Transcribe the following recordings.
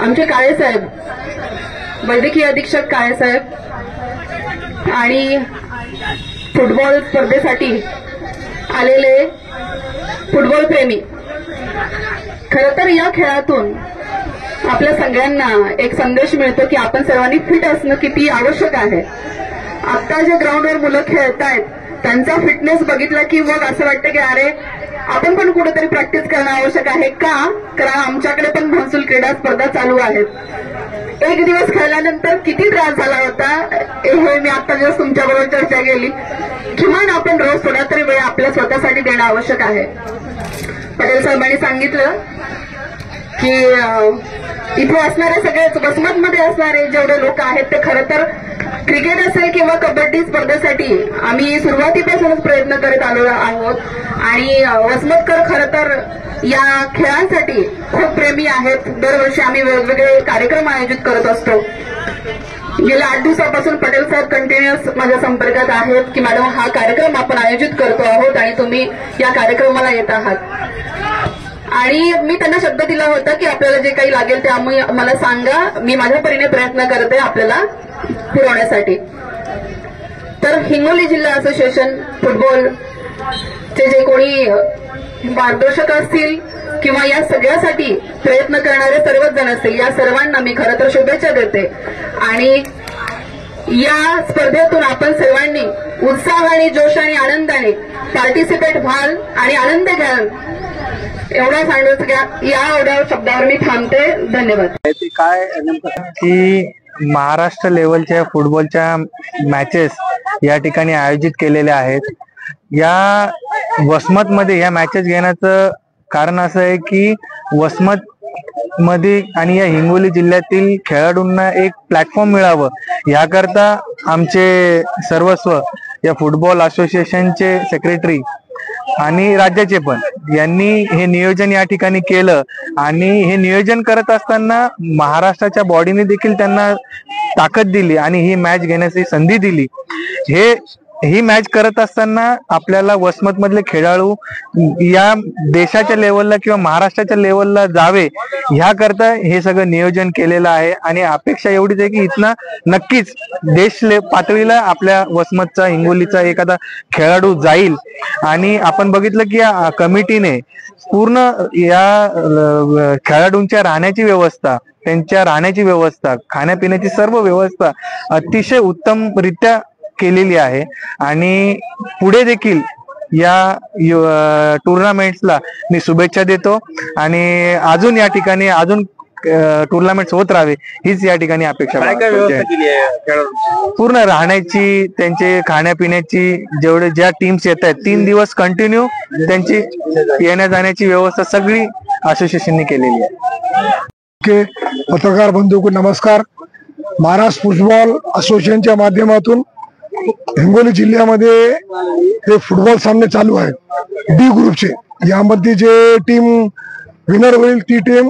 आमचे काळे साहेब, वैद्यकीय अधीक्षक काळे साहेब आणि फुटबॉल स्पर्धेसाठी आलेले फुटबॉल प्रेमी, खरं तर या खेळातून आपल्या सगळ्यांना एक संदेश मिळतो की आपण सर्वांनी फिट असणं किती आवश्यक आहे। आता जे ग्राउंडवर मुलं खेळतायत त्यांचा फिटनेस बघितला की मग असं वाटतं की अरे आपण पण कुठेतरी प्रॅक्टिस करणं आवश्यक आहे का, कारण आमच्याकडे पण महसूल क्रीडा स्पर्धा चालू आहेत। एक दिवस खेळल्यानंतर किती त्रास झाला होता हे मी आता जस्ट तुमच्याबरोबर चर्चा केली। किमान आपण रोज थोडा तरी वेळ आपल्या स्वतःसाठी देणं आवश्यक आहे। पटेल साहेबांनी सांगितलं की इथे असणारे सगळेच वसमतमध्ये असणारे जेवढे लोक आहेत ते खरं तर क्रिकेट असेल किंवा कबड्डी स्पर्धेसाठी आम्ही सुरुवातीपासूनच प्रयत्न करत आलो आहोत आणि वसमतकर खरं तर या खेळांसाठी खूप प्रेमी आहेत। दरवर्षी आम्ही वेगवेगळे कार्यक्रम आयोजित करत असतो। गेल्या 8 दिवसापासून पटेल साहेब कंटिन्युअस माझ्या संपर्कात आहेत की मॅडम हा कार्यक्रम आपण आयोजित करतो आहोत आणि तुम्ही या कार्यक्रमाला येत आहात। आणि मी त्यांना शब्द दिला होता की आपल्याला जे काही लागेल ते मला सांगा, मी माझ्या परीने प्रयत्न करते आपल्याला पुरवण्यासाठी। तर हिंगोली जिल्हा असोसिएशन फुटबॉलचे जे कोणी मार्गदर्शक असतील किंवा या सगळ्यासाठी प्रयत्न करणारे सर्वच जण असतील, या सर्वांना मी खरं तर शुभेच्छा देते आणि या स्पर्धेतून आपण सर्वांनी उत्साह आणि जोश आणि आनंदाने पार्टिसिपेट व्हाल आणि आनंद घ्याल एवढा सांगण्याचं या एवढ्या शब्दावर मी थांबते। धन्यवाद। काय की महाराष्ट्र लेवलच्या फुटबॉलच्या मॅचेस या ठिकाणी आयोजित केलेल्या आहेत। या वसमतमध्ये या मॅचेस घेण्याचं कारण असं आहे की वसमत मध्ये आणि या हिंगोली जिल्ह्यातील खेळाडूंना एक प्लॅटफॉर्म मिळावं याकरता आमचे सर्वस्व या फुटबॉल असोसिएशनचे सेक्रेटरी आणि राज्याचे पण यांनी हे नियोजन या ठिकाणी केलं आणि हे नियोजन करत असताना महाराष्ट्राच्या बॉडीने देखील त्यांना ताकद दिली आणि ही मॅच घेण्याची संधी दिली। ही मॅच करत असताना आपल्याला वसमत मधले खेळाडू या देशाच्या लेवलला किंवा महाराष्ट्राच्या लेवलला जावे ह्याकरता हे सगळं नियोजन केलेलं आहे आणि अपेक्षा एवढीच आहे की इथनं नक्कीच देश पातळीला आपल्या वसमतचा हिंगोलीचा एखादा खेळाडू जाईल। आणि आपण बघितलं की या कमिटीने पूर्ण या खेळाडूंच्या राहण्याची व्यवस्था, त्यांच्या राहण्याची व्यवस्था, खाण्यापिण्याची सर्व व्यवस्था अतिशय उत्तमरित्या केलेली आहे आणि पुढे देखील या टुर्नामेंट्सला मी शुभेच्छा देतो आणि अजून या ठिकाणी अजून टुर्नामेंट्स होत राहावे हीच या ठिकाणी अपेक्षा। पूर्ण राहण्याची, त्यांचे खाण्यापिण्याची, जेवढे ज्या टीम्स येत आहेत 3 दिवस कंटिन्यू त्यांची येण्या जाण्याची व्यवस्था सगळी असोसिएशनने केलेली आहे। पत्रकार बंधू को नमस्कार। महाराष्ट्र फुटबॉल असोसिएशनच्या माध्यमातून हिंगोली जिल्ह्यामध्ये हे फुटबॉल सामने चालू आहेत डी ग्रुपचे। यामध्ये जे टीम विनर होईल ती टीम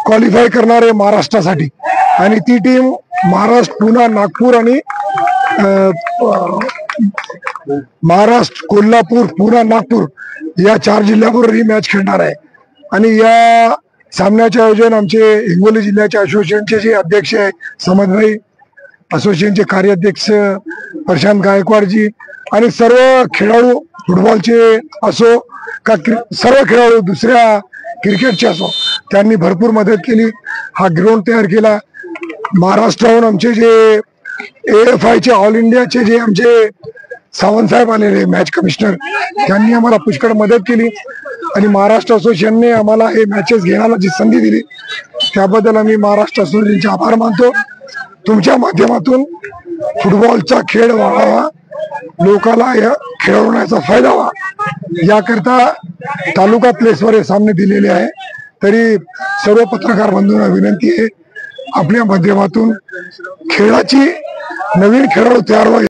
क्वालिफाय करणार आहे महाराष्ट्रासाठी आणि ती टीम महाराष्ट्र, पुणे, नागपूर आणि महाराष्ट्र, कोल्हापूर, पुणे, नागपूर या 4 जिल्ह्याबरोबर ही मॅच खेळणार आहे। आणि या सामन्याचे आयोजन आमचे हिंगोली जिल्ह्याच्या असोसिएशनचे जे अध्यक्ष आहे समदभाई, असोसिएशनचे कार्याध्यक्ष प्रशांत गायकवाडजी आणि सर्व खेळाडू फुटबॉलचे असो का सर्व खेळाडू दुसऱ्या क्रिकेटचे असो त्यांनी भरपूर मदत केली। हा ग्राउंड तयार केला। महाराष्ट्राहून आमचे जे AFIचे ऑल इंडियाचे जे आमचे सावंत साहेब आलेले मॅच कमिशनर त्यांनी आम्हाला पुष्कळ मदत केली आणि महाराष्ट्र असोसिएशनने आम्हाला हे मॅचेस घेण्याला जी संधी दिली त्याबद्दल आम्ही महाराष्ट्र असोसिएशनचे आभार मानतो। तुमच्या माध्यमातून फुटबॉलचा खेळ वाढावा, लोकांना या खेळवण्याचा फायदा व्हावा याकरता तालुका प्लेसवर हे सामने दिलेले आहे। तरी सर्व पत्रकार बंधूंना विनंती आहे आपल्या माध्यमातून खेळाची नवीन खेळाडू तयार व्हावे।